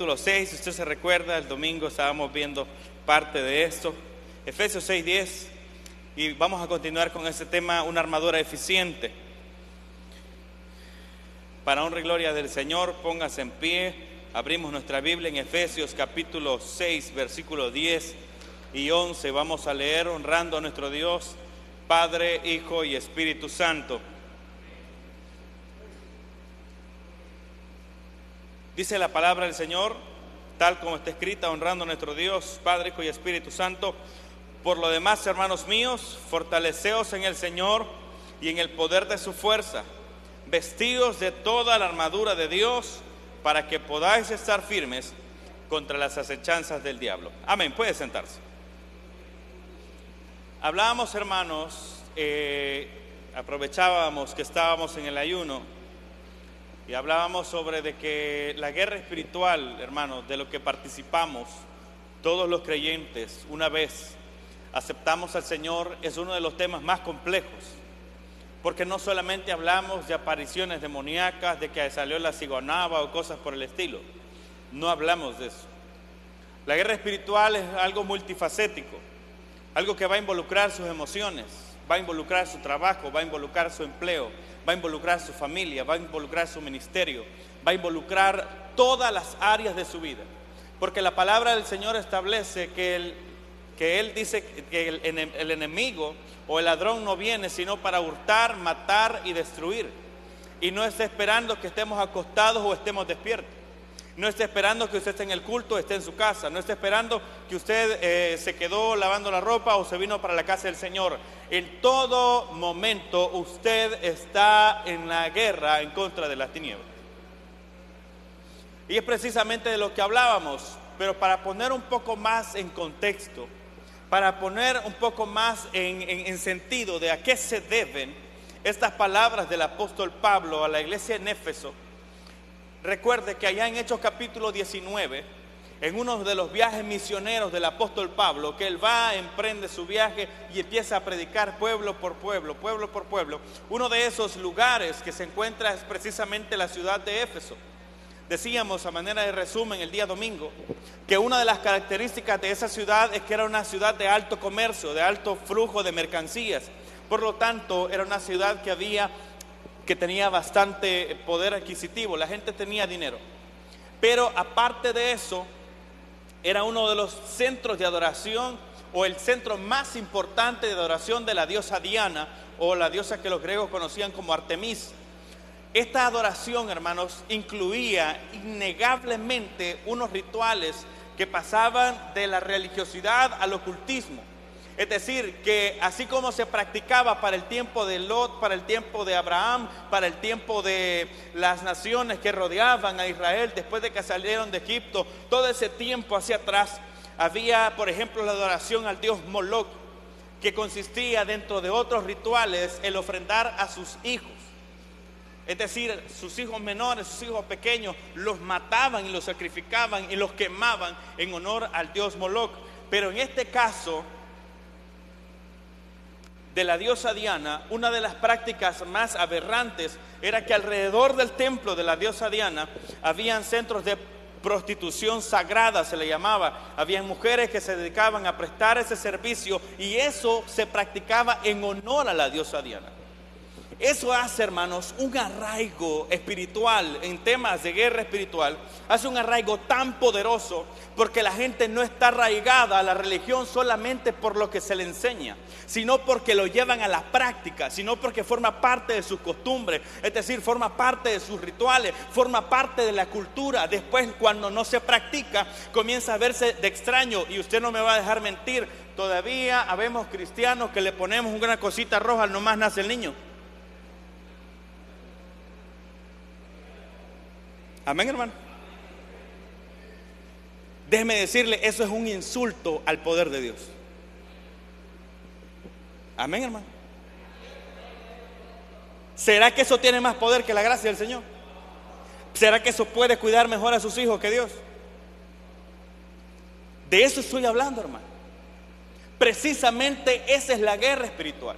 Capítulo 6, si usted se recuerda, el domingo estábamos viendo parte de esto, Efesios 6:10, y vamos a continuar con este tema, una armadura eficiente. Para honra y gloria del Señor, póngase en pie, abrimos nuestra Biblia en Efesios capítulo 6, versículos 10 y 11, vamos a leer honrando a nuestro Dios, Padre, Hijo y Espíritu Santo. Dice la palabra del Señor, tal como está escrita, honrando a nuestro Dios, Padre, Hijo y Espíritu Santo. Por lo demás, hermanos míos, fortaleceos en el Señor y en el poder de su fuerza, vestidos de toda la armadura de Dios, para que podáis estar firmes contra las acechanzas del diablo. Amén, puede sentarse. Hablábamos, hermanos, aprovechábamos que estábamos en el ayuno, y hablábamos sobre de que la guerra espiritual, hermanos, de lo que participamos todos los creyentes una vez aceptamos al Señor, es uno de los temas más complejos, porque no solamente hablamos de apariciones demoníacas, de que salió la cigonaba o cosas por el estilo, no hablamos de eso. La guerra espiritual es algo multifacético, algo que va a involucrar sus emociones, va a involucrar su trabajo, va a involucrar su empleo, va a involucrar su familia, va a involucrar su ministerio, va a involucrar todas las áreas de su vida. Porque la palabra del Señor establece que Él dice que el enemigo o el ladrón no viene sino para hurtar, matar y destruir. Y no está esperando que estemos acostados o estemos despiertos. No está esperando que usted esté en el culto o esté en su casa. No está esperando que usted se quedó lavando la ropa o se vino para la casa del Señor. En todo momento usted está en la guerra en contra de las tinieblas. Y es precisamente de lo que hablábamos, pero para poner un poco más en contexto, para poner un poco más en sentido de a qué se deben estas palabras del apóstol Pablo a la iglesia en Éfeso. Recuerde que allá en Hechos capítulo 19, en uno de los viajes misioneros del apóstol Pablo, que él va, emprende su viaje y empieza a predicar pueblo por pueblo, pueblo por pueblo. Uno de esos lugares que se encuentra es precisamente la ciudad de Éfeso. Decíamos a manera de resumen el día domingo que una de las características de esa ciudad es que era una ciudad de alto comercio, de alto flujo de mercancías. Por lo tanto, era una ciudad que tenía bastante poder adquisitivo, la gente tenía dinero. Pero aparte de eso, era uno de los centros de adoración o el centro más importante de adoración de la diosa Diana, o la diosa que los griegos conocían como Artemis. Esta adoración, hermanos, incluía innegablemente unos rituales que pasaban de la religiosidad al ocultismo. Es decir, que así como se practicaba para el tiempo de Lot, para el tiempo de Abraham, para el tiempo de las naciones que rodeaban a Israel después de que salieron de Egipto, todo ese tiempo hacia atrás, había, por ejemplo, la adoración al dios Moloch, que consistía dentro de otros rituales el ofrendar a sus hijos. Es decir, sus hijos menores, sus hijos pequeños, los mataban y los sacrificaban y los quemaban en honor al dios Moloch. Pero en este caso de la diosa Diana, una de las prácticas más aberrantes era que alrededor del templo de la diosa Diana habían centros de prostitución sagrada, se le llamaba. Habían mujeres que se dedicaban a prestar ese servicio y eso se practicaba en honor a la diosa Diana. Eso hace, hermanos, un arraigo espiritual en temas de guerra espiritual. Hace un arraigo tan poderoso porque la gente no está arraigada a la religión solamente por lo que se le enseña, sino porque lo llevan a la práctica, sino porque forma parte de sus costumbres, es decir, forma parte de sus rituales, forma parte de la cultura. Después, cuando no se practica, comienza a verse de extraño. Y usted no me va a dejar mentir, todavía habemos cristianos que le ponemos una cosita roja al nomás nace el niño. Amén, hermano. Déjeme decirle, eso es un insulto al poder de Dios. Amén, hermano. ¿Será que eso tiene más poder que la gracia del Señor? ¿Será que eso puede cuidar mejor a sus hijos que Dios? De eso estoy hablando, hermano. Precisamente esa es la guerra espiritual.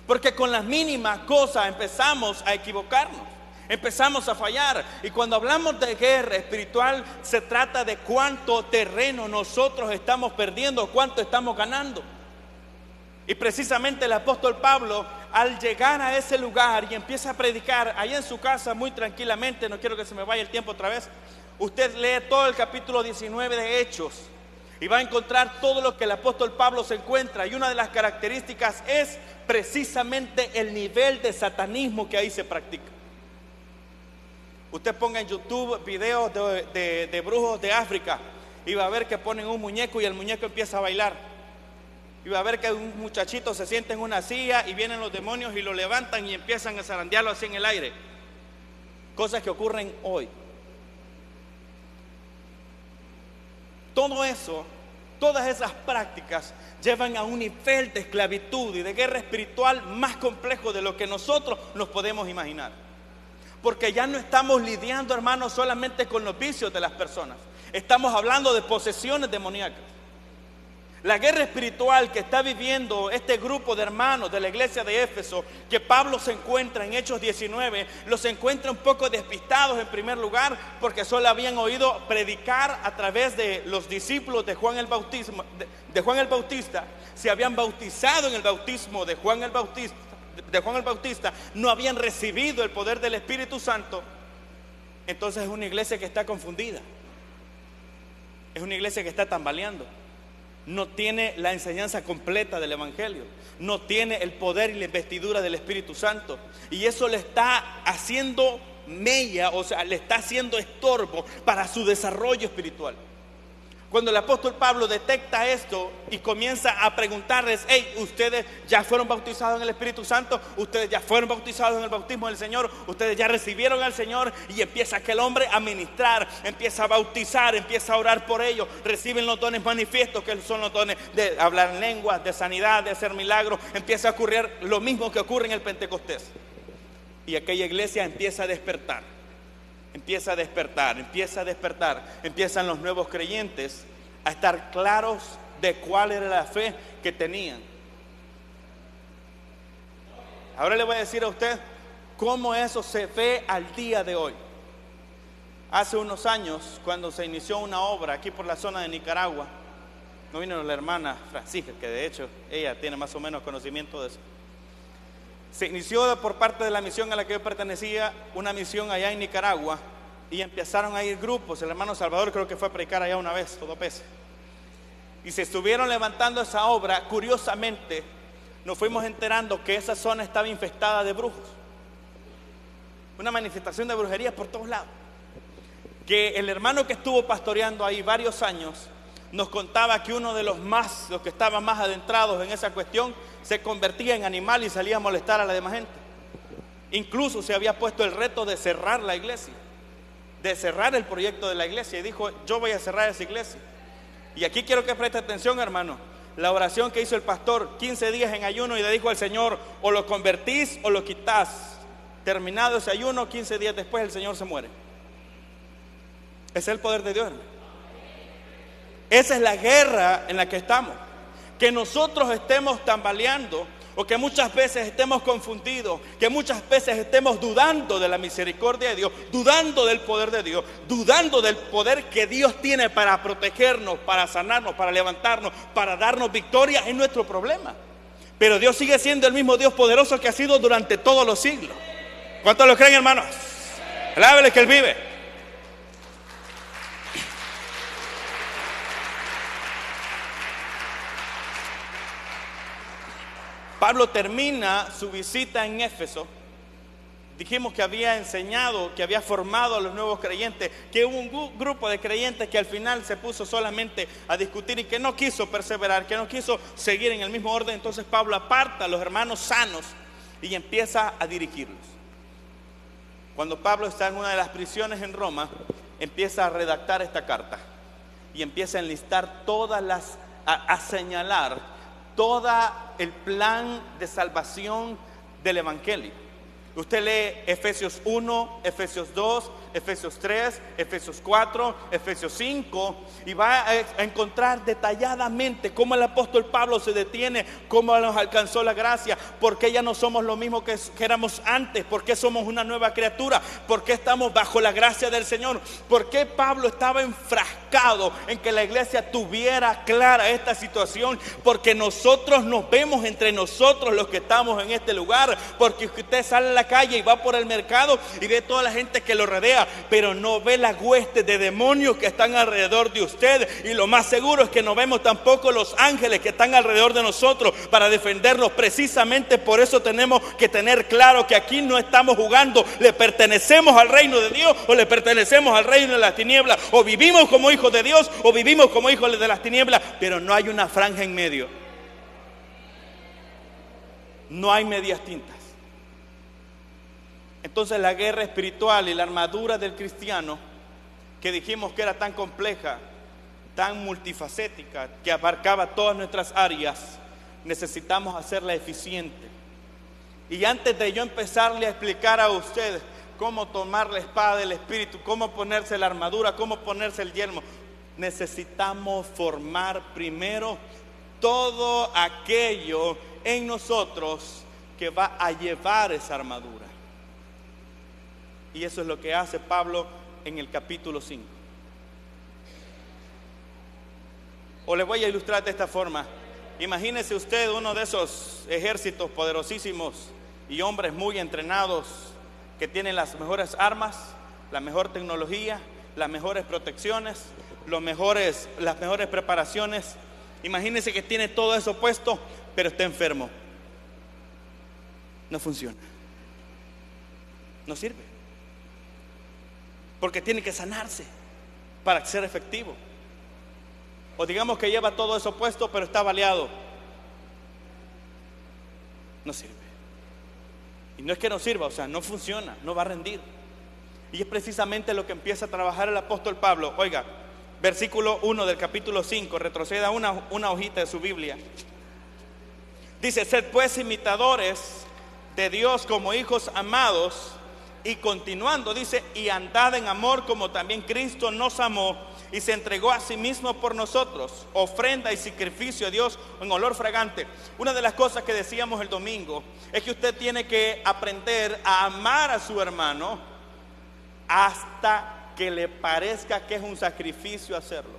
Porque con las mínimas cosas empezamos a equivocarnos. Empezamos a fallar. Y cuando hablamos de guerra espiritual, se trata de cuánto terreno nosotros estamos perdiendo, cuánto estamos ganando. Y precisamente el apóstol Pablo, al llegar a ese lugar y empieza a predicar allá en su casa muy tranquilamente, no quiero que se me vaya el tiempo otra vez, usted lee todo el capítulo 19 de Hechos y va a encontrar todo lo que el apóstol Pablo se encuentra. Y una de las características es precisamente el nivel de satanismo que ahí se practica. Usted ponga en YouTube videos de brujos de África y va a ver que ponen un muñeco y el muñeco empieza a bailar. Y va a ver que un muchachito se sienta en una silla y vienen los demonios y lo levantan y empiezan a zarandearlo así en el aire. Cosas que ocurren hoy. Todo eso, todas esas prácticas llevan a un nivel de esclavitud y de guerra espiritual más complejo de lo que nosotros nos podemos imaginar. Porque ya no estamos lidiando, hermanos, solamente con los vicios de las personas. Estamos hablando de posesiones demoníacas. La guerra espiritual que está viviendo este grupo de hermanos de la iglesia de Éfeso, que Pablo se encuentra en Hechos 19, los encuentra un poco despistados en primer lugar, porque solo habían oído predicar a través de los discípulos de Juan el Bautista, se habían bautizado en el bautismo de Juan el Bautista, no habían recibido el poder del Espíritu Santo. Entonces es una iglesia que está confundida, es una iglesia que está tambaleando. No tiene la enseñanza completa del Evangelio, no tiene el poder y la investidura del Espíritu Santo, y eso le está haciendo mella, o sea, le está haciendo estorbo para su desarrollo espiritual. Cuando el apóstol Pablo detecta esto y comienza a preguntarles: hey, ustedes ya fueron bautizados en el Espíritu Santo, ustedes ya fueron bautizados en el bautismo del Señor, ustedes ya recibieron al Señor, y empieza aquel hombre a ministrar, empieza a bautizar, empieza a orar por ellos, reciben los dones manifiestos, que son los dones de hablar en lenguas, de sanidad, de hacer milagros. Empieza a ocurrir lo mismo que ocurre en el Pentecostés, y aquella iglesia empieza a despertar. Empiezan los nuevos creyentes a estar claros de cuál era la fe que tenían. Ahora le voy a decir a usted cómo eso se ve al día de hoy. Hace unos años, cuando se inició una obra aquí por la zona de Nicaragua, no vino la hermana Francisca, que de hecho ella tiene más o menos conocimiento de eso. Se inició por parte de la misión a la que yo pertenecía, una misión allá en Nicaragua, y empezaron a ir grupos. El hermano Salvador creo que fue a predicar allá una vez, todo pese. Y se estuvieron levantando esa obra. Curiosamente, nos fuimos enterando que esa zona estaba infestada de brujos. Una manifestación de brujería por todos lados. Que el hermano que estuvo pastoreando ahí varios años nos contaba que uno de los que estaban más adentrados en esa cuestión, se convertía en animal y salía a molestar a la demás gente. Incluso se había puesto el reto de cerrar la iglesia, de cerrar el proyecto de la iglesia, y dijo: yo voy a cerrar esa iglesia. Y aquí quiero que preste atención, hermano, la oración que hizo el pastor, 15 días en ayuno, y le dijo al Señor: o lo convertís o lo quittás. Terminado ese ayuno, 15 días después el Señor se muere. Ese es el poder de Dios, hermano. Esa es la guerra en la que estamos. Que nosotros estemos tambaleando, o que muchas veces estemos confundidos, que muchas veces estemos dudando de la misericordia de Dios, dudando del poder de Dios, dudando del poder que Dios tiene para protegernos, para sanarnos, para levantarnos, para darnos victoria en nuestro problema. Pero Dios sigue siendo el mismo Dios poderoso que ha sido durante todos los siglos. ¿Cuántos lo creen, hermanos? Alábele que Él vive. Pablo termina su visita en Éfeso. Dijimos que había enseñado, que había formado a los nuevos creyentes, que hubo un grupo de creyentes que al final se puso solamente a discutir y que no quiso perseverar, que no quiso seguir en el mismo orden. Entonces Pablo aparta a los hermanos sanos y empieza a dirigirlos. Cuando Pablo está en una de las prisiones en Roma, empieza a redactar esta carta y empieza a enlistar a señalar todo el plan de salvación del Evangelio. Usted lee Efesios 1, Efesios 2, Efesios 3, Efesios 4, Efesios 5, y va a encontrar detalladamente cómo el apóstol Pablo se detiene, cómo nos alcanzó la gracia, por qué ya no somos lo mismo que éramos antes, por qué somos una nueva criatura, por qué estamos bajo la gracia del Señor, por qué Pablo estaba enfrascado en que la iglesia tuviera clara esta situación, porque nosotros nos vemos entre nosotros los que estamos en este lugar, porque usted sale a la calle y va por el mercado y ve toda la gente que lo rodea, pero no ve las huestes de demonios que están alrededor de usted, y lo más seguro es que no vemos tampoco los ángeles que están alrededor de nosotros para defendernos. Precisamente por eso tenemos que tener claro que aquí no estamos jugando, le pertenecemos al reino de Dios o le pertenecemos al reino de las tinieblas, o vivimos como hijos de Dios o vivimos como hijos de las tinieblas, pero no hay una franja en medio, no hay medias tintas. Entonces la guerra espiritual y la armadura del cristiano, que dijimos que era tan compleja, tan multifacética, que abarcaba todas nuestras áreas, necesitamos hacerla eficiente. Y antes de yo empezarle a explicar a ustedes cómo tomar la espada del Espíritu, cómo ponerse la armadura, cómo ponerse el yelmo, necesitamos formar primero todo aquello en nosotros que va a llevar esa armadura. Y eso es lo que hace Pablo en el capítulo 5. O le voy a ilustrar de esta forma. Imagínese usted uno de esos ejércitos poderosísimos y hombres muy entrenados que tienen las mejores armas, la mejor tecnología, las mejores protecciones, las mejores preparaciones. Imagínese que tiene todo eso puesto, pero está enfermo. No funciona. No sirve. Porque tiene que sanarse para ser efectivo. O digamos que lleva todo eso puesto, pero está baleado. No sirve. Y no es que no sirva, o sea, no funciona, no va a rendir. Y es precisamente lo que empieza a trabajar el apóstol Pablo. Oiga, versículo 1 del capítulo 5, retroceda una hojita de su Biblia. Dice: sed pues imitadores de Dios como hijos amados. Y continuando dice: y andad en amor como también Cristo nos amó y se entregó a sí mismo por nosotros, ofrenda y sacrificio a Dios en olor fragante. Una de las cosas que decíamos el domingo es que usted tiene que aprender a amar a su hermano hasta que le parezca que es un sacrificio hacerlo.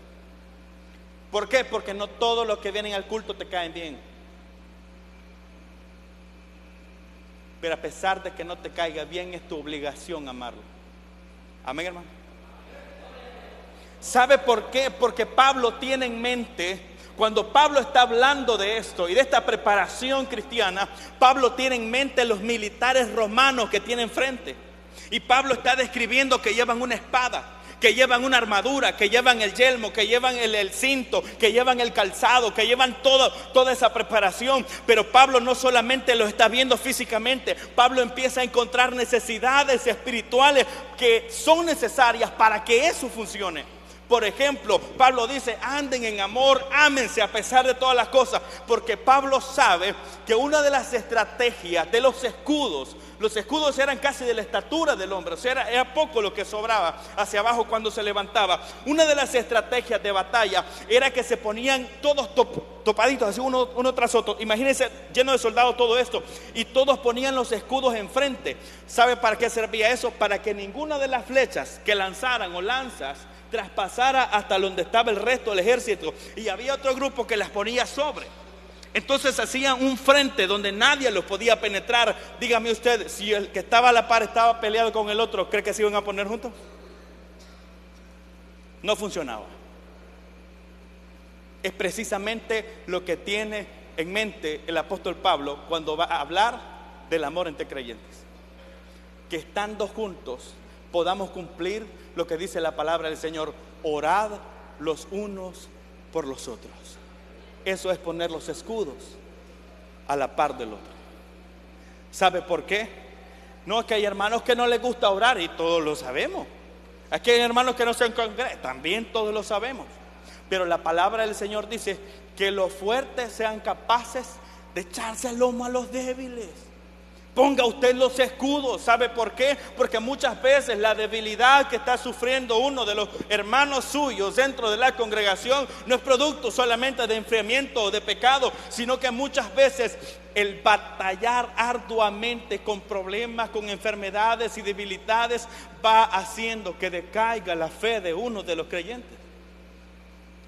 ¿Por qué? Porque no todos los que vienen al culto te caen bien. Pero a pesar de que no te caiga bien, es tu obligación amarlo. Amén, hermano. ¿Sabe por qué? Porque Pablo tiene en mente, cuando Pablo está hablando de esto y de esta preparación cristiana, Pablo tiene en mente los militares romanos que tiene enfrente. Y Pablo está describiendo que llevan una espada, que llevan una armadura, que llevan el yelmo, que llevan el cinto, que llevan el calzado, que llevan toda esa preparación. Pero Pablo no solamente lo está viendo físicamente, Pablo empieza a encontrar necesidades espirituales que son necesarias para que eso funcione. Por ejemplo, Pablo dice: anden en amor, ámense a pesar de todas las cosas, porque Pablo sabe que una de las estrategias de los escudos eran casi de la estatura del hombre, o sea, era poco lo que sobraba hacia abajo cuando se levantaba. Una de las estrategias de batalla era que se ponían todos topaditos, así uno tras otro. Imagínense, lleno de soldados todo esto, y todos ponían los escudos enfrente. ¿Sabe para qué servía eso? Para que ninguna de las flechas que lanzaran o lanzas traspasara hasta donde estaba el resto del ejército, y había otro grupo que las ponía sobre. Entonces hacían un frente donde nadie los podía penetrar. Dígame usted, si el que estaba a la par estaba peleado con el otro, ¿cree que se iban a poner juntos? No funcionaba. Es precisamente lo que tiene en mente el apóstol Pablo cuando va a hablar del amor entre creyentes. Que estando juntos podamos cumplir lo que dice la palabra del Señor: orad los unos por los otros. Eso es poner los escudos a la par del otro. ¿Sabe por qué? No, es que hay hermanos que no les gusta orar, y todos lo sabemos. Aquí hay hermanos que no se congregan, también todos lo sabemos. Pero la palabra del Señor dice que los fuertes sean capaces de echarse al lomo a los débiles. Ponga usted los escudos. ¿Sabe por qué? Porque muchas veces la debilidad que está sufriendo uno de los hermanos suyos dentro de la congregación no es producto solamente de enfriamiento o de pecado, sino que muchas veces el batallar arduamente con problemas, con enfermedades y debilidades va haciendo que decaiga la fe de uno de los creyentes.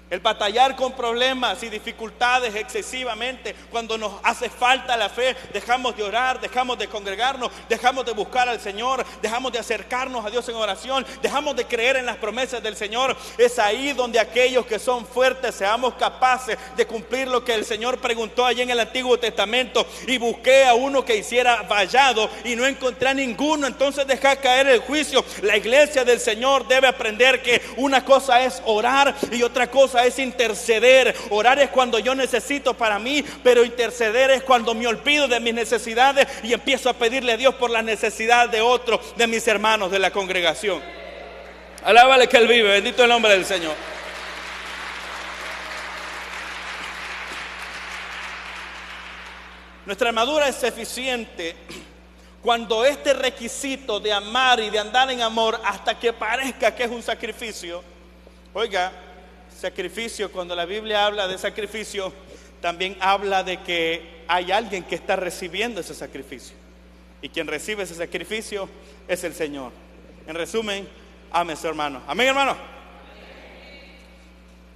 El batallar con problemas y dificultades excesivamente, cuando nos hace falta la fe, dejamos de orar, dejamos de congregarnos, dejamos de buscar al Señor, dejamos de acercarnos a Dios en oración, dejamos de creer en las promesas del Señor. Es ahí donde aquellos que son fuertes seamos capaces de cumplir lo que el Señor preguntó allí en el Antiguo Testamento. Y busqué a uno que hiciera vallado y no encontré a ninguno, entonces dejá caer el juicio. La iglesia del Señor debe aprender que una cosa es orar y otra cosa es interceder. Orar es cuando yo necesito para mí, pero interceder es cuando me olvido de mis necesidades y empiezo a pedirle a Dios por la necesidad de otros, de mis hermanos de la congregación. Alábale que Él vive, bendito el nombre del Señor. Nuestra armadura es eficiente cuando este requisito de amar y de andar en amor hasta que parezca que es un sacrificio. Oiga, sacrificio, cuando la Biblia habla de sacrificio, también habla de que hay alguien que está recibiendo ese sacrificio. Y quien recibe ese sacrificio es el Señor. En resumen, ame a su hermano. Amén, hermano.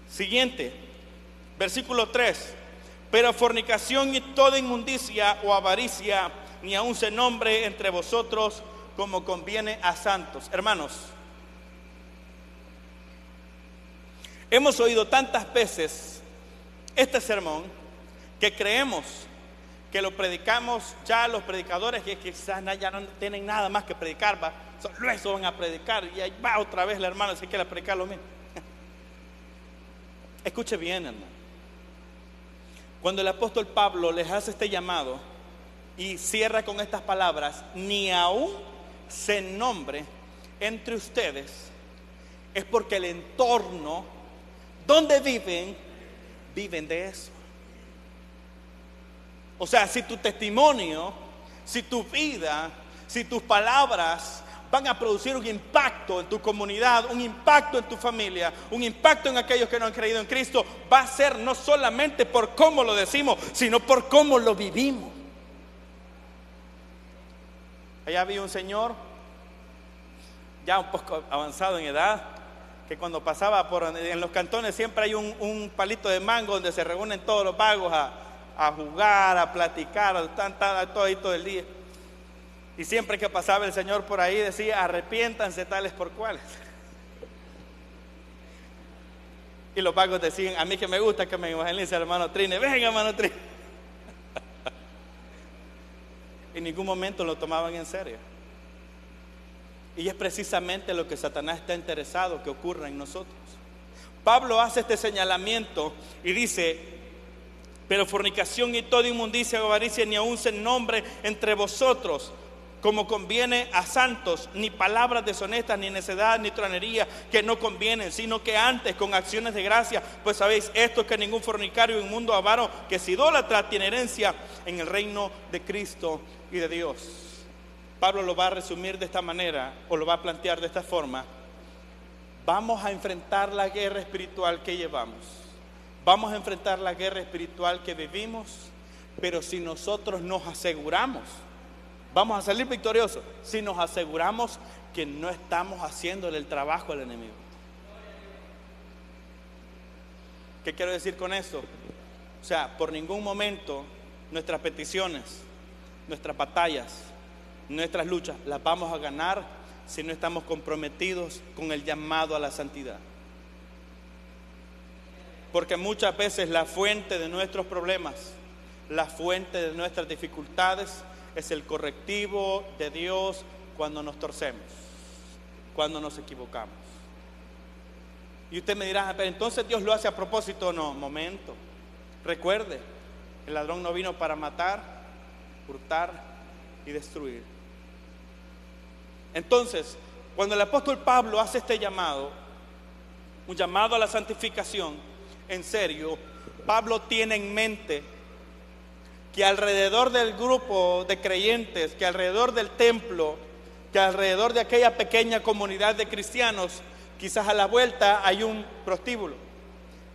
Siguiente, versículo 3. Pero fornicación y toda inmundicia o avaricia ni aun se nombre entre vosotros como conviene a santos. Hermanos, hemos oído tantas veces este sermón que creemos que lo predicamos ya los predicadores que quizás ya no tienen nada más que predicar, solo eso van a predicar y ahí va otra vez la hermana si quiere predicar lo mismo. Escuche bien, hermano. Cuando el apóstol Pablo les hace este llamado y cierra con estas palabras, ni aún se nombre entre ustedes, es porque el entorno donde viven de eso. O sea, si tu testimonio, si tu vida, si tus palabras van a producir un impacto en tu comunidad, un impacto en tu familia, un impacto en aquellos que no han creído en Cristo, va a ser no solamente por cómo lo decimos, sino por cómo lo vivimos. Allá había un señor, ya un poco avanzado en edad, que cuando pasaba en los cantones siempre hay un palito de mango donde se reúnen todos los vagos a jugar, a platicar, están todo ahí todo el día. Y siempre que pasaba el Señor por ahí decía, arrepiéntanse tales por cuales. Y los vagos decían, a mí que me gusta que me evangelice hermano Trine, venga hermano Trine. En ningún momento lo tomaban en serio. Y es precisamente lo que Satanás está interesado que ocurra en nosotros. Pablo hace este señalamiento y dice, pero fornicación y toda inmundicia o avaricia ni aun se nombre entre vosotros, como conviene a santos, ni palabras deshonestas, ni necedad, ni tronería que no convienen, sino que antes con acciones de gracia, pues sabéis esto, que ningún fornicario, inmundo, avaro, que es idólatra, tiene herencia en el reino de Cristo y de Dios. Pablo lo va a resumir de esta manera, o lo va a plantear de esta forma. Vamos a enfrentar la guerra espiritual que llevamos. Vamos a enfrentar la guerra espiritual que vivimos, pero si nosotros nos aseguramos, vamos a salir victoriosos si nos aseguramos que no estamos haciéndole el trabajo al enemigo. ¿Qué quiero decir con eso? O sea, por ningún momento nuestras peticiones, nuestras batallas, nuestras luchas las vamos a ganar si no estamos comprometidos con el llamado a la santidad. Porque muchas veces la fuente de nuestros problemas, la fuente de nuestras dificultades es el correctivo de Dios cuando nos torcemos, cuando nos equivocamos. Y usted me dirá, pero entonces Dios lo hace a propósito. No, momento. Recuerde, el ladrón no vino para matar, hurtar y destruir. Entonces, cuando el apóstol Pablo hace este llamado, un llamado a la santificación, en serio, Pablo tiene en mente que alrededor del grupo de creyentes, que alrededor del templo, que alrededor de aquella pequeña comunidad de cristianos, quizás a la vuelta hay un prostíbulo.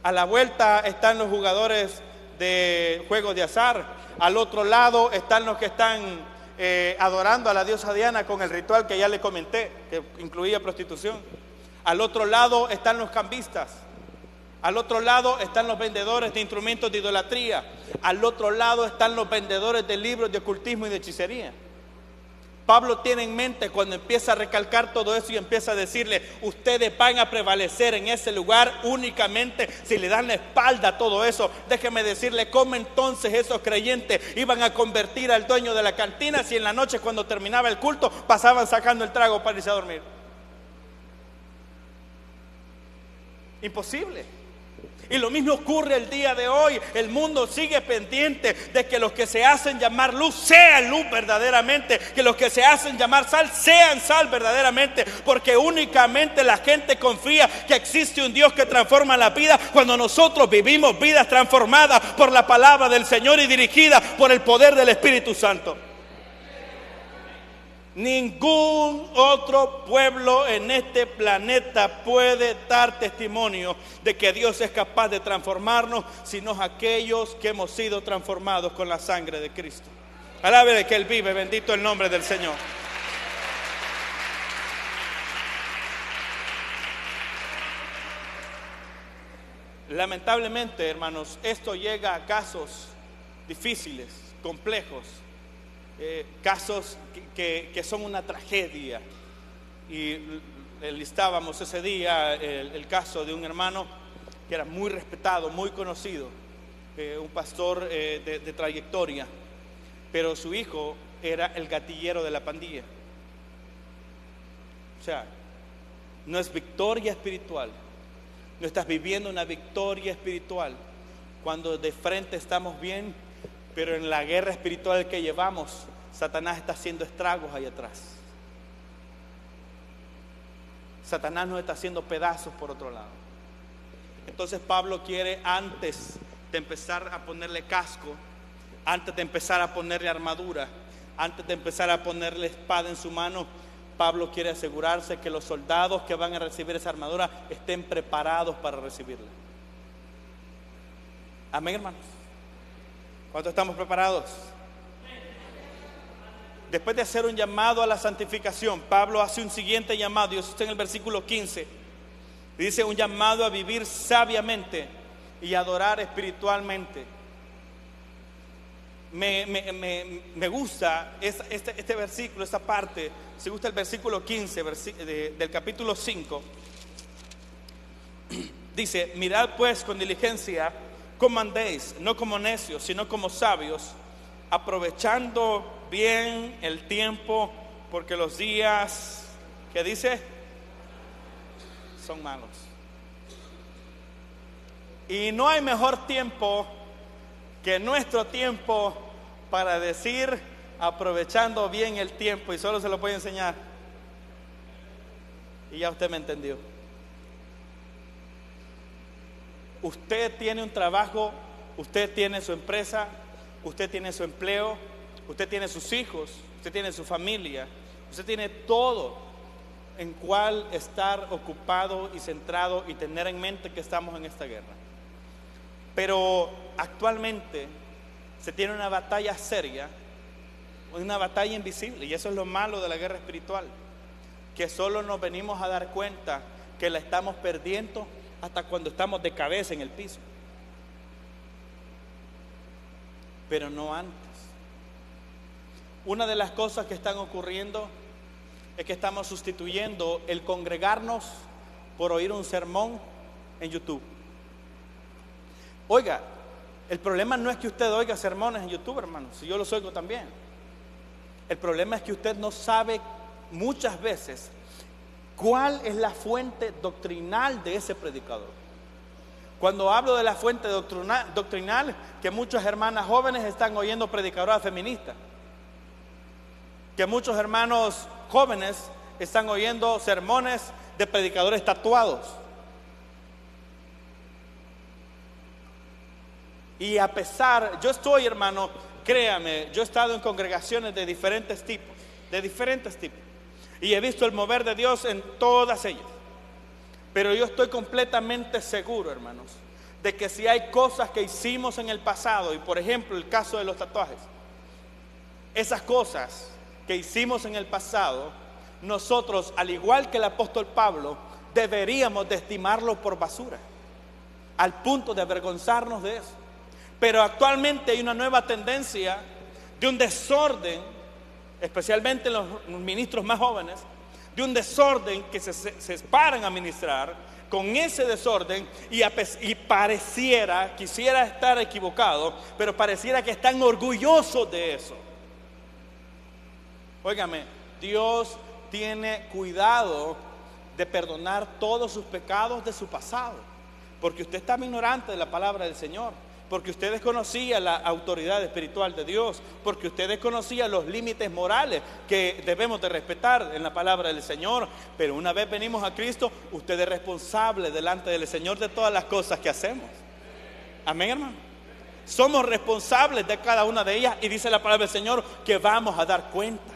A la vuelta están los jugadores de juegos de azar. Al otro lado están los que están adorando a la diosa Diana con el ritual que ya le comenté, que incluía prostitución. Al otro lado están los cambistas. Al otro lado están los vendedores de instrumentos de idolatría. Al otro lado están los vendedores de libros de ocultismo y de hechicería. Pablo tiene en mente cuando empieza a recalcar todo eso y empieza a decirle: ustedes van a prevalecer en ese lugar únicamente si le dan la espalda a todo eso. Déjeme decirle cómo entonces esos creyentes iban a convertir al dueño de la cantina si en la noche, cuando terminaba el culto, pasaban sacando el trago para irse a dormir. Imposible. Y lo mismo ocurre el día de hoy. El mundo sigue pendiente de que los que se hacen llamar luz sean luz verdaderamente, que los que se hacen llamar sal sean sal verdaderamente, porque únicamente la gente confía que existe un Dios que transforma la vida cuando nosotros vivimos vidas transformadas por la palabra del Señor y dirigidas por el poder del Espíritu Santo. Ningún otro pueblo en este planeta puede dar testimonio de que Dios es capaz de transformarnos, sino aquellos que hemos sido transformados con la sangre de Cristo. Alábele que Él vive, bendito el nombre del Señor. Lamentablemente, hermanos, esto llega a casos difíciles, complejos. Casos que son una tragedia. Y listábamos ese día el caso de un hermano que era muy respetado, muy conocido, un pastor de trayectoria, pero su hijo era el gatillero de la pandilla. O sea, no es victoria espiritual, no estás viviendo una victoria espiritual cuando de frente estamos bien, pero en la guerra espiritual que llevamos, Satanás está haciendo estragos ahí atrás. Satanás nos está haciendo pedazos por otro lado. Entonces Pablo quiere, antes de empezar a ponerle casco, antes de empezar a ponerle armadura, antes de empezar a ponerle espada en su mano, Pablo quiere asegurarse que los soldados que van a recibir esa armadura estén preparados para recibirla. Amén, hermanos. ¿Cuántos estamos preparados? Después de hacer un llamado a la santificación, Pablo hace un siguiente llamado, y eso está en el versículo 15. Dice: un llamado a vivir sabiamente y adorar espiritualmente. Me gusta este versículo, esta parte. Se gusta el versículo 15 del capítulo 5. Dice: mirad pues con diligencia cómo andéis, no como necios, sino como sabios, aprovechando bien el tiempo, porque los días, ¿qué dice? Son malos. Y no hay mejor tiempo que nuestro tiempo para decir aprovechando bien el tiempo, y solo se lo voy a enseñar. Y ya usted me entendió. Usted tiene un trabajo, usted tiene su empresa, usted tiene su empleo, usted tiene sus hijos, usted tiene su familia, usted tiene todo en cual estar ocupado y centrado y tener en mente que estamos en esta guerra. Pero actualmente se tiene una batalla seria, una batalla invisible, y eso es lo malo de la guerra espiritual, que solo nos venimos a dar cuenta que la estamos perdiendo hasta cuando estamos de cabeza en el piso, pero no antes. Una de las cosas que están ocurriendo es que estamos sustituyendo el congregarnos por oír un sermón en YouTube. Oiga, el problema no es que usted oiga sermones en YouTube, hermano, si yo los oigo también. El problema es que usted no sabe muchas veces cuál es la fuente doctrinal de ese predicador. Cuando hablo de la fuente doctrinal, que muchas hermanas jóvenes están oyendo predicadoras feministas, que muchos hermanos jóvenes están oyendo sermones de predicadores tatuados. Y a pesar, yo estoy, hermano, créame, yo he estado en congregaciones de diferentes tipos, y he visto el mover de Dios en todas ellas. Pero yo estoy completamente seguro, hermanos, de que si hay cosas que hicimos en el pasado, y por ejemplo el caso de los tatuajes, esas cosas que hicimos en el pasado, nosotros, al igual que el apóstol Pablo, deberíamos de estimarlo por basura, al punto de avergonzarnos de eso. Pero actualmente hay una nueva tendencia de un desorden, especialmente en los ministros más jóvenes, de un desorden que se paran a ministrar con ese desorden y pareciera, quisiera estar equivocado, pero pareciera que están orgullosos de eso. Óigame, Dios tiene cuidado de perdonar todos sus pecados de su pasado, porque usted estaba ignorante de la palabra del Señor, porque usted desconocía la autoridad espiritual de Dios, porque usted desconocía los límites morales que debemos de respetar en la palabra del Señor. Pero una vez venimos a Cristo, usted es responsable delante del Señor de todas las cosas que hacemos. Amén, hermano. Somos responsables de cada una de ellas, y dice la palabra del Señor que vamos a dar cuenta.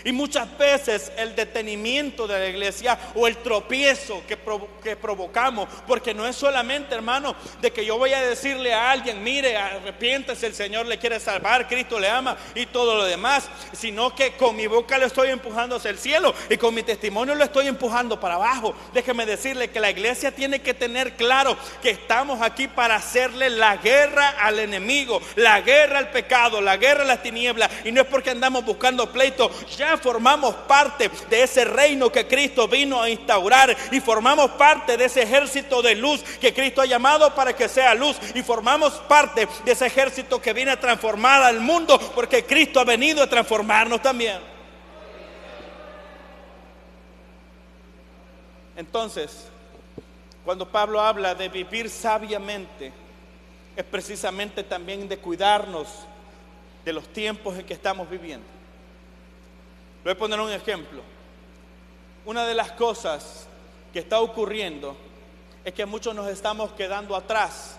Y muchas veces el detenimiento de la iglesia o el tropiezo que provocamos, porque no es solamente, hermano, de que yo voy a decirle a alguien, mire, arrepiéntese, el Señor le quiere salvar, Cristo le ama y todo lo demás, sino que con mi boca lo estoy empujando hacia el cielo y con mi testimonio lo estoy empujando para abajo. Déjeme decirle que la iglesia tiene que tener claro que estamos aquí para hacerle la guerra al enemigo, la guerra al pecado, la guerra a las tinieblas, y no es porque andamos buscando pleito. Ya formamos parte de ese reino que Cristo vino a instaurar, y formamos parte de ese ejército de luz que Cristo ha llamado para que sea luz, y formamos parte de ese ejército que viene a transformar al mundo, porque Cristo ha venido a transformarnos también. Entonces, cuando Pablo habla de vivir sabiamente, es precisamente también de cuidarnos de los tiempos en que estamos viviendo. Voy a poner un ejemplo. Una de las cosas que está ocurriendo es que muchos nos estamos quedando atrás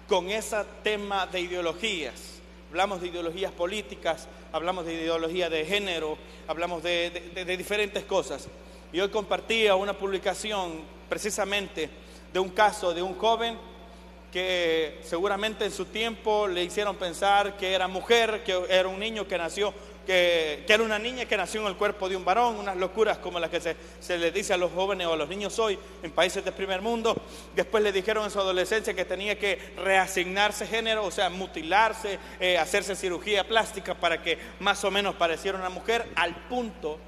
con ese tema de ideologías. Hablamos de ideologías políticas, hablamos de ideología de género, hablamos de diferentes cosas. Y hoy compartía una publicación precisamente de un caso de un joven que seguramente en su tiempo le hicieron pensar que era mujer, que era un niño que nació, que era una niña que nació en el cuerpo de un varón, unas locuras como las que se les dice a los jóvenes o a los niños hoy en países del primer mundo. Después le dijeron en su adolescencia que tenía que reasignarse género, o sea, mutilarse, hacerse cirugía plástica para que más o menos pareciera una mujer, al punto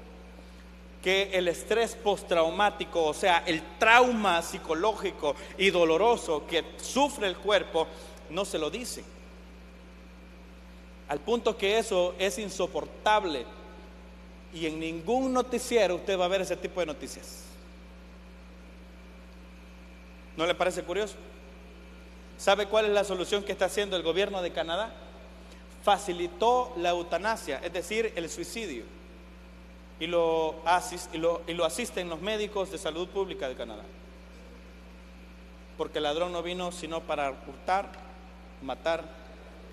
que el estrés postraumático, o sea, el trauma psicológico y doloroso que sufre el cuerpo, no se lo dice. Al punto que eso es insoportable, y en ningún noticiero usted va a ver ese tipo de noticias. ¿No le parece curioso? ¿Sabe cuál es la solución que está haciendo el gobierno de Canadá? Facilitó la eutanasia, es decir, el suicidio, y lo asisten los médicos de salud pública de Canadá, porque el ladrón no vino sino para hurtar, matar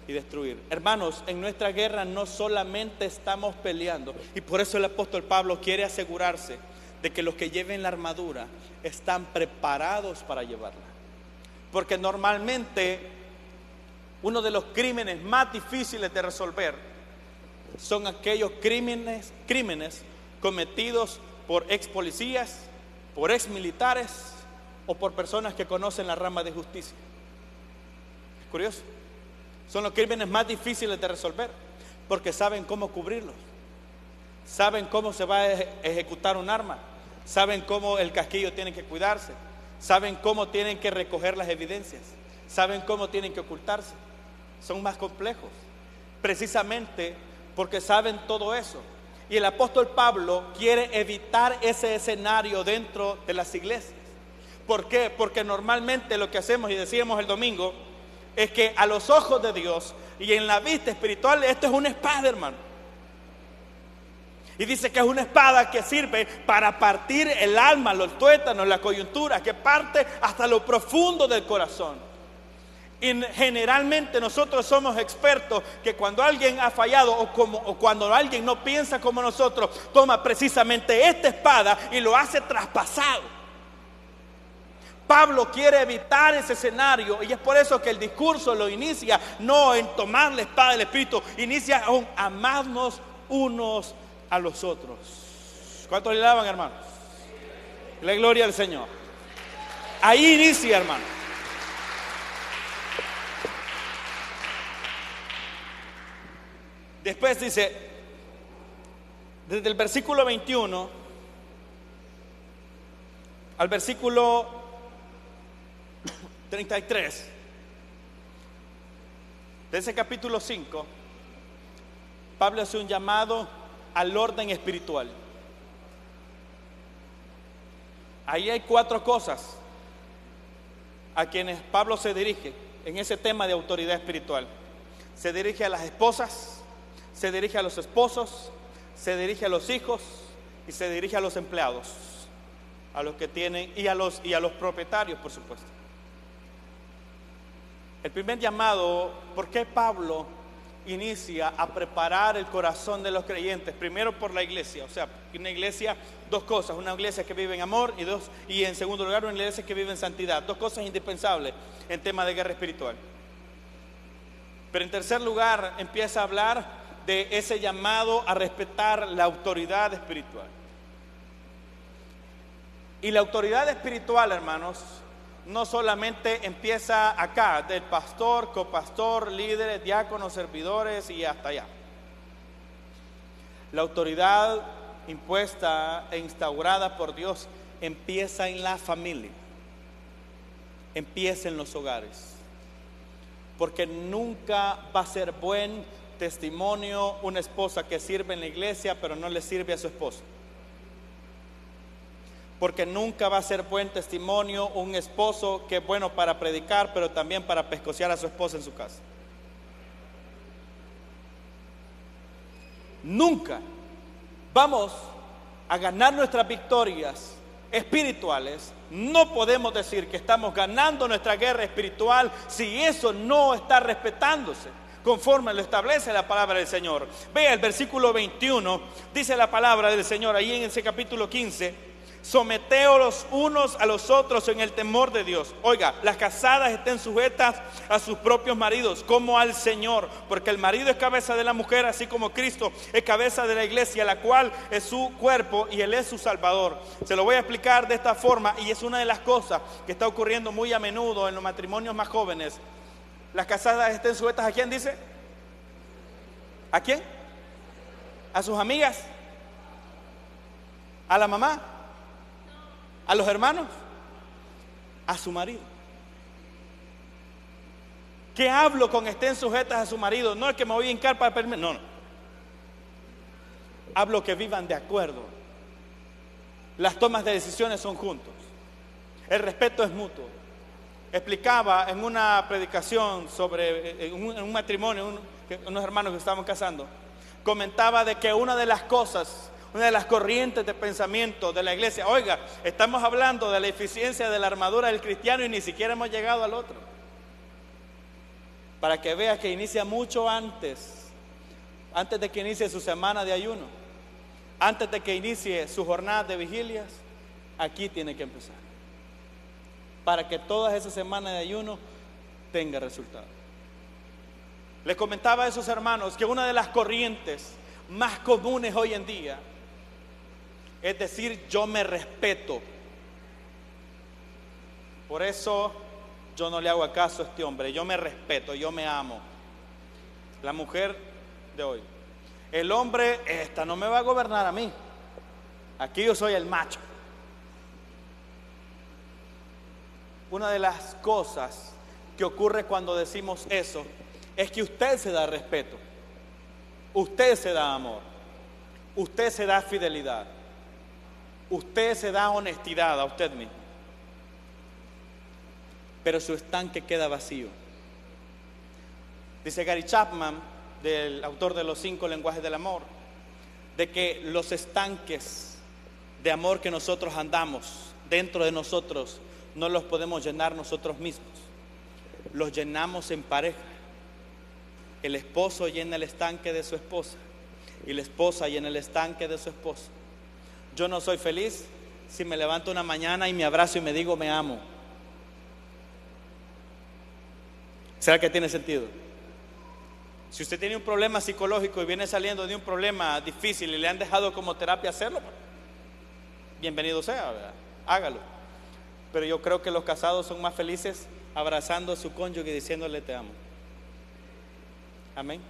y destruir. Hermanos, en nuestra guerra no solamente estamos peleando, y por eso el apóstol Pablo quiere asegurarse de que los que lleven la armadura están preparados para llevarla, porque normalmente uno de los crímenes más difíciles de resolver son aquellos crímenes cometidos por ex policías, por ex militares o por personas que conocen la rama de justicia. Es curioso. Son los crímenes más difíciles de resolver, porque saben cómo cubrirlos, saben cómo se va a ejecutar un arma, saben cómo el casquillo tiene que cuidarse, saben cómo tienen que recoger las evidencias, saben cómo tienen que ocultarse. Son más complejos, precisamente porque saben todo eso. Y el apóstol Pablo quiere evitar ese escenario dentro de las iglesias. ¿Por qué? Porque normalmente lo que hacemos, y decíamos el domingo, es que a los ojos de Dios y en la vista espiritual, esto es una espada, hermano. Y dice que es una espada que sirve para partir el alma, los tuétanos, la coyuntura, que parte hasta lo profundo del corazón. Y generalmente nosotros somos expertos que cuando alguien ha fallado o cuando alguien no piensa como nosotros, toma precisamente esta espada y lo hace traspasado. Pablo quiere evitar ese escenario y es por eso que el discurso lo inicia no en tomar la espada del Espíritu, inicia en amarnos unos a los otros. ¿Cuántos le alaban, hermanos? La gloria al Señor. Ahí inicia, hermano. Después dice, desde el versículo 21 al versículo 33 de ese capítulo 5, Pablo hace un llamado al orden espiritual. Ahí hay 4 cosas a quienes Pablo se dirige en ese tema de autoridad espiritual. Se dirige a las esposas, se dirige a los esposos, se dirige a los hijos y se dirige a los empleados, a los que tienen y a los propietarios, por supuesto. El primer llamado, ¿por qué Pablo inicia a preparar el corazón de los creyentes? Primero por la iglesia, o sea, una iglesia, 2 cosas, una iglesia que vive en amor y en segundo lugar una iglesia que vive en santidad, 2 cosas indispensables en tema de guerra espiritual. Pero en tercer lugar empieza a hablar de ese llamado a respetar la autoridad espiritual. Y la autoridad espiritual, hermanos, no solamente empieza acá, del pastor, copastor, líderes, diáconos, servidores y hasta allá. La autoridad impuesta e instaurada por Dios empieza en la familia, empieza en los hogares. Porque nunca va a ser buen testimonio una esposa que sirve en la iglesia pero no le sirve a su esposo. Porque nunca va a ser buen testimonio un esposo que es bueno para predicar pero también para pescocear a su esposa en su casa. Nunca vamos a ganar nuestras victorias espirituales. No podemos decir que estamos ganando nuestra guerra espiritual si eso no está respetándose conforme lo establece la palabra del Señor. Vea el versículo 21, dice la palabra del Señor ahí en ese capítulo 15: someteos los unos a los otros en el temor de Dios. Oiga, las casadas estén sujetas a sus propios maridos como al Señor, porque el marido es cabeza de la mujer, así como Cristo es cabeza de la iglesia, la cual es su cuerpo y Él es su Salvador. Se lo voy a explicar de esta forma y es una de las cosas que está ocurriendo muy a menudo en los matrimonios más jóvenes. Las casadas estén sujetas ¿a quién dice? ¿A quién? ¿A sus amigas? ¿A la mamá? ¿A los hermanos? A su marido. ¿Qué hablo con estén sujetas a su marido? No es que me voy a hincar para permitir. No. Hablo que vivan de acuerdo. Las tomas de decisiones son juntos. El respeto es mutuo. Explicaba en una predicación sobre en un matrimonio, unos hermanos que estaban casando, comentaba de que una de las cosas, una de las corrientes de pensamiento de la iglesia, oiga, estamos hablando de la eficiencia de la armadura del cristiano y ni siquiera hemos llegado al otro. Para que vea que inicia mucho antes de que inicie su semana de ayuno, antes de que inicie su jornada de vigilias, aquí tiene que empezar. Para que todas esas semanas de ayuno tenga resultado. Les comentaba a esos hermanos que una de las corrientes más comunes hoy en día es decir, yo me respeto. Por eso yo no le hago caso a este hombre, yo me respeto, yo me amo. La mujer de hoy. El hombre, esta no me va a gobernar a mí. Aquí yo soy el macho. Una de las cosas que ocurre cuando decimos eso es que usted se da respeto, usted se da amor, usted se da fidelidad, usted se da honestidad a usted mismo, pero su estanque queda vacío. Dice Gary Chapman, del autor de los 5 lenguajes del amor, de que los estanques de amor que nosotros andamos dentro de nosotros no los podemos llenar nosotros mismos. los llenamos en pareja. El esposo llena el estanque de su esposa y la esposa llena el estanque de su esposo. Yo no soy feliz si me levanto una mañana y me abrazo y me digo me amo. ¿Será que tiene sentido? Si usted tiene un problema psicológico y viene saliendo de un problema difícil y le han dejado como terapia hacerlo, bienvenido sea, ¿verdad? Hágalo. Pero yo creo que los casados son más felices abrazando a su cónyuge y diciéndole te amo. Amén.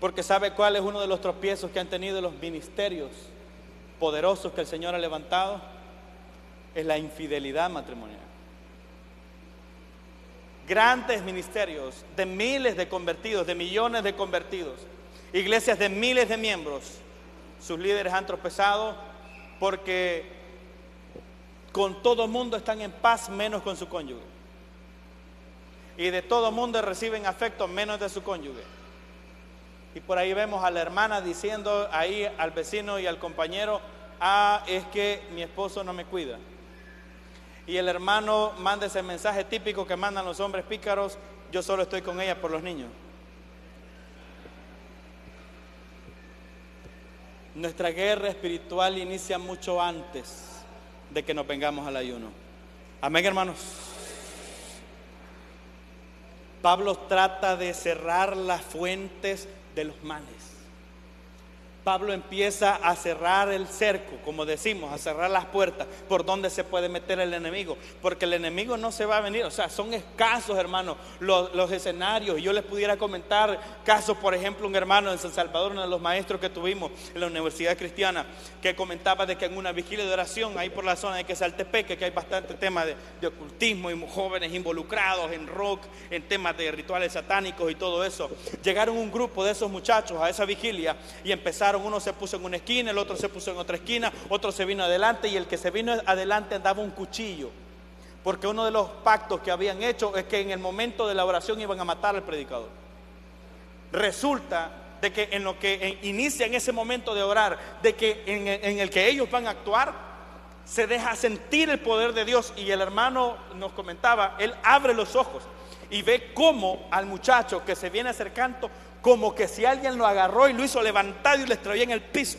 Porque ¿sabe cuál es uno de los tropiezos que han tenido los ministerios poderosos que el Señor ha levantado? Es la infidelidad matrimonial. Grandes ministerios de miles de convertidos, de millones de convertidos, iglesias de miles de miembros, sus líderes han tropezado porque con todo mundo están en paz menos con su cónyuge, y de todo mundo reciben afecto menos de su cónyuge. Y por ahí vemos a la hermana diciendo ahí al vecino y al compañero: es que mi esposo no me cuida. Y el hermano manda ese mensaje típico que mandan los hombres pícaros: yo solo estoy con ella por los niños. Nuestra guerra espiritual inicia mucho antes de que nos vengamos al ayuno. Amén, hermanos. Pablo trata de cerrar las fuentes de los males. Pablo empieza a cerrar el cerco, como decimos, a cerrar las puertas por donde se puede meter el enemigo, porque el enemigo no se va a venir. O sea, son escasos, hermanos, los escenarios. Yo les pudiera comentar casos, por ejemplo, un hermano en San Salvador, uno de los maestros que tuvimos en la Universidad Cristiana, que comentaba de que en una vigilia de oración ahí por la zona de Quesaltepeque, que hay bastante tema de ocultismo y jóvenes involucrados en rock, en temas de rituales satánicos y todo eso, llegaron un grupo de esos muchachos a esa vigilia y empezaron. Uno se puso en una esquina, el otro se puso en otra esquina, otro se vino adelante, y el que se vino adelante andaba un cuchillo, porque uno de los pactos que habían hecho es que en el momento de la oración iban a matar al predicador. Resulta de que en lo que inicia en ese momento de orar, de que en el que ellos van a actuar, se deja sentir el poder de Dios, y el hermano nos comentaba, él abre los ojos y ve cómo al muchacho que se viene acercando, como que si alguien lo agarró y lo hizo levantar y lo estrelló en el piso.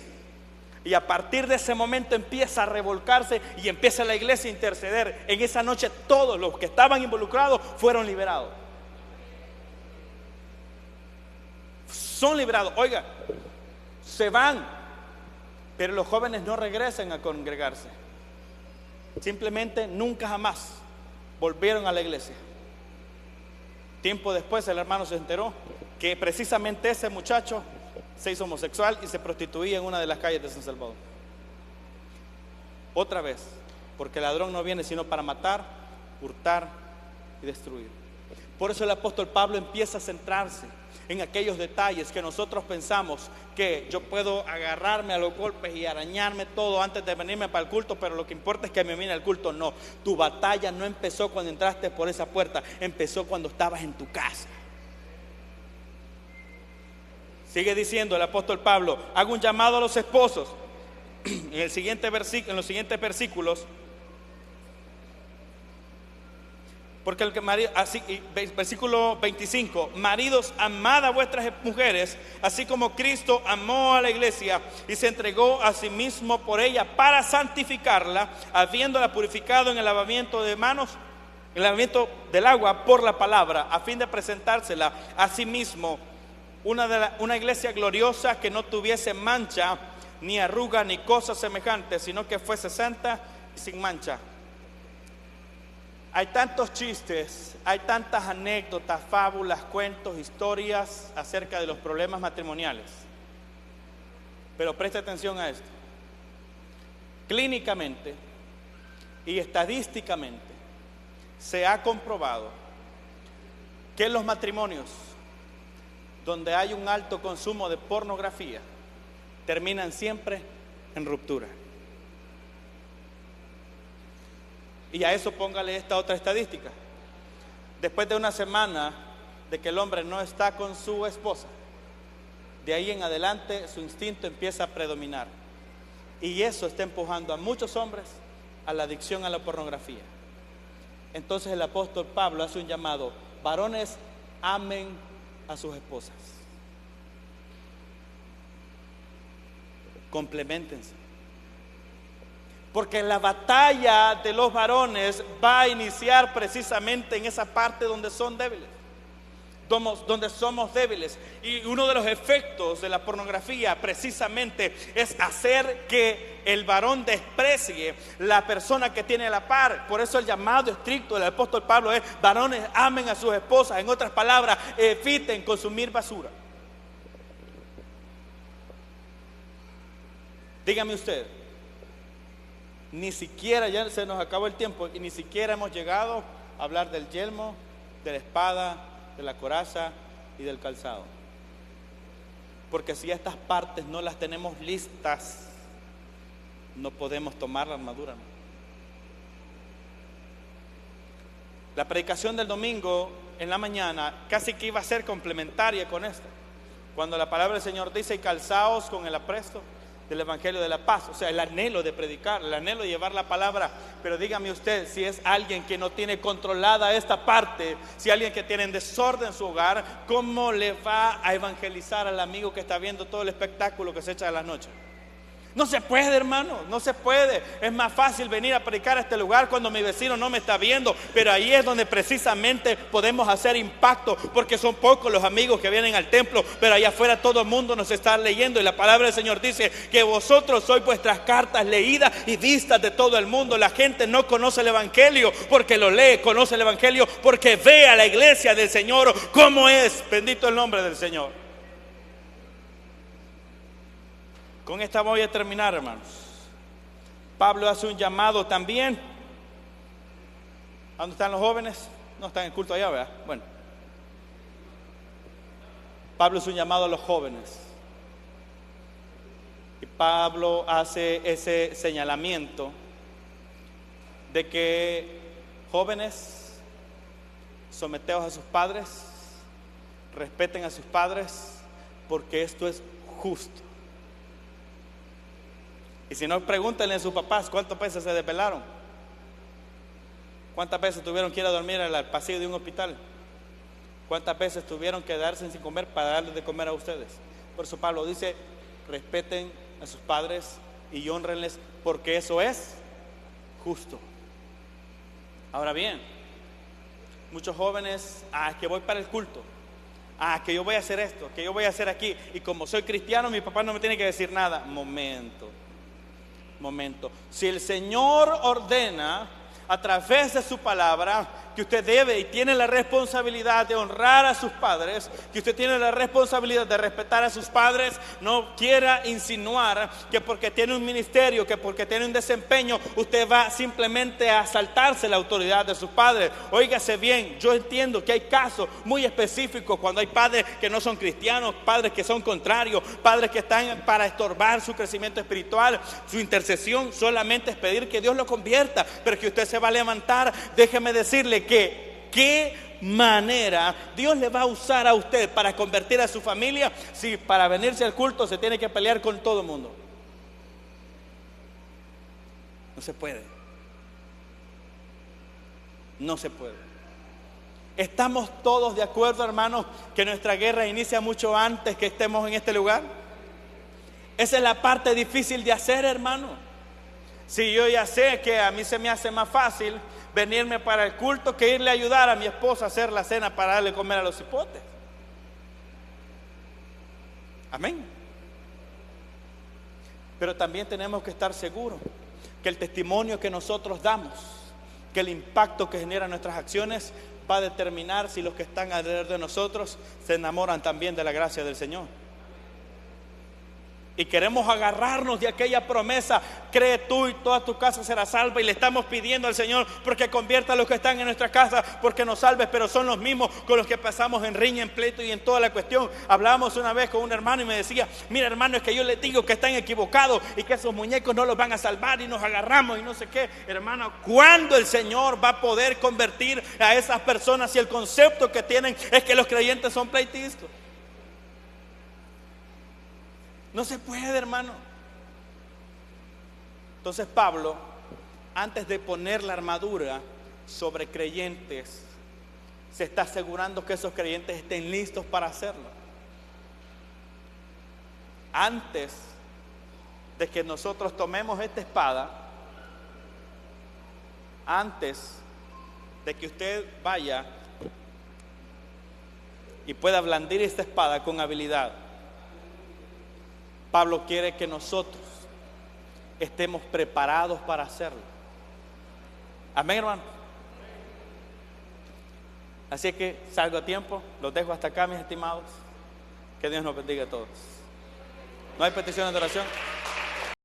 Y a partir de ese momento empieza a revolcarse y empieza la iglesia a interceder. En esa noche todos los que estaban involucrados fueron liberados. Son liberados. Oiga, se van, pero los jóvenes no regresan a congregarse. Simplemente nunca jamás volvieron a la iglesia. Tiempo después el hermano se enteró que precisamente ese muchacho se hizo homosexual y se prostituía en una de las calles de San Salvador. Otra vez, porque el ladrón no viene sino para matar, hurtar y destruir. Por eso el apóstol Pablo empieza a centrarse en aquellos detalles que nosotros pensamos que yo puedo agarrarme a los golpes y arañarme todo antes de venirme para el culto, pero lo que importa es que me viene al culto. No, tu batalla no empezó cuando entraste por esa puerta, empezó cuando estabas en tu casa. Sigue diciendo el apóstol Pablo: hago un llamado a los esposos. En los siguientes versículos, porque versículo 25: maridos, amad a vuestras mujeres, así como Cristo amó a la iglesia y se entregó a sí mismo por ella para santificarla, habiéndola purificado en el lavamiento de manos, el lavamiento del agua por la palabra, a fin de presentársela a sí mismo una iglesia gloriosa, que no tuviese mancha, ni arruga, ni cosa semejante, sino que fuese santa y sin mancha. Hay tantos chistes, hay tantas anécdotas, fábulas, cuentos, historias acerca de los problemas matrimoniales. Pero preste atención a esto. Clínicamente y estadísticamente se ha comprobado que los matrimonios donde hay un alto consumo de pornografía terminan siempre en ruptura. Y a eso póngale esta otra estadística. Después de una semana de que el hombre no está con su esposa, de ahí en adelante su instinto empieza a predominar. Y eso está empujando a muchos hombres a la adicción a la pornografía. Entonces el apóstol Pablo hace un llamado: varones, amen a sus esposas, compleméntense, porque la batalla de los varones va a iniciar precisamente en esa parte donde son débiles, donde somos débiles. Y uno de los efectos de la pornografía precisamente es hacer que el varón desprecie la persona que tiene a la par. Por eso el llamado estricto del apóstol Pablo es: varones, amen a sus esposas. En otras palabras, eviten consumir basura. Dígame usted, ni siquiera, ya se nos acabó el tiempo, y ni siquiera hemos llegado a hablar del yelmo, de la espada, de la coraza y del calzado. Porque si estas partes no las tenemos listas, no podemos tomar la armadura, ¿no? La predicación del domingo en la mañana casi que iba a ser complementaria con esta, cuando la palabra del Señor dice: calzaos con el apresto del evangelio de la paz. O sea, el anhelo de predicar, el anhelo de llevar la palabra. Pero dígame usted, si es alguien que no tiene controlada esta parte, si alguien que tiene en desorden su hogar, ¿cómo le va a evangelizar al amigo que está viendo todo el espectáculo que se echa de las noches? No se puede, hermano, no se puede. Es más fácil venir a predicar a este lugar cuando mi vecino no me está viendo, pero ahí es donde precisamente podemos hacer impacto, porque son pocos los amigos que vienen al templo, pero allá afuera todo el mundo nos está leyendo, y la palabra del Señor dice que vosotros sois vuestras cartas leídas y vistas de todo el mundo. La gente no conoce el evangelio porque lo lee, conoce el evangelio porque ve a la iglesia del Señor como es. Bendito el nombre del Señor. Con esta voy a terminar, hermanos. Pablo hace un llamado también. ¿Dónde están los jóvenes? No están en el culto allá, ¿verdad? Bueno, Pablo hace un llamado a los jóvenes. Y Pablo hace ese señalamiento de que: jóvenes, someteos a sus padres, respeten a sus padres, porque esto es justo. Y si no, pregúntenle a sus papás cuántas veces se desvelaron, cuántas veces tuvieron que ir a dormir al pasillo de un hospital, cuántas veces tuvieron que quedarse sin comer para darles de comer a ustedes. Por eso Pablo dice: respeten a sus padres y honrenles, porque eso es justo. Ahora bien, muchos jóvenes: que voy para el culto, que yo voy a hacer esto, que yo voy a hacer aquí, y como soy cristiano mi papá no me tiene que decir nada. Momento. Si el Señor ordena a través de su palabra que usted debe y tiene la responsabilidad de honrar a sus padres, que usted tiene la responsabilidad de respetar a sus padres, no quiera insinuar que porque tiene un ministerio, que porque tiene un desempeño, usted va simplemente a saltarse la autoridad de sus padres. Óigase bien, yo entiendo que hay casos muy específicos cuando hay padres que no son cristianos, padres que son contrarios, padres que están para estorbar su crecimiento espiritual. Su intercesión solamente es pedir que Dios lo convierta, pero que usted se va a levantar. Déjeme decirle que qué manera Dios le va a usar a usted para convertir a su familia, si para venirse al culto se tiene que pelear con todo el mundo. No se puede. No se puede. ¿Estamos todos de acuerdo, hermanos, que nuestra guerra inicia mucho antes que estemos en este lugar? Esa es la parte difícil de hacer, hermano. Si yo ya sé que a mí se me hace más fácil venirme para el culto que irle a ayudar a mi esposa a hacer la cena para darle comer a los hipotes. Amén. Pero también tenemos que estar seguros que el testimonio que nosotros damos, que el impacto que generan nuestras acciones, va a determinar si los que están alrededor de nosotros se enamoran también de la gracia del Señor. Y queremos agarrarnos de aquella promesa: cree tú y toda tu casa será salva, y le estamos pidiendo al Señor porque convierta a los que están en nuestra casa, porque nos salves, pero son los mismos con los que pasamos en riña, en pleito y en toda la cuestión. Hablábamos una vez con un hermano y me decía: mira, hermano, es que yo les digo que están equivocados y que esos muñecos no los van a salvar, y nos agarramos y no sé qué. Hermano, ¿cuándo el Señor va a poder convertir a esas personas si el concepto que tienen es que los creyentes son pleitistas? No se puede, hermano. Entonces Pablo, antes de poner la armadura, sobre creyentes, se está asegurando que esos creyentes estén listos para hacerlo. Antes de que nosotros tomemos esta espada, antes de que usted vaya y pueda blandir esta espada con habilidad, Pablo quiere que nosotros estemos preparados para hacerlo. Amén, hermano. Así que salgo a tiempo, los dejo hasta acá, mis estimados. Que Dios nos bendiga a todos. ¿No hay peticiones de oración?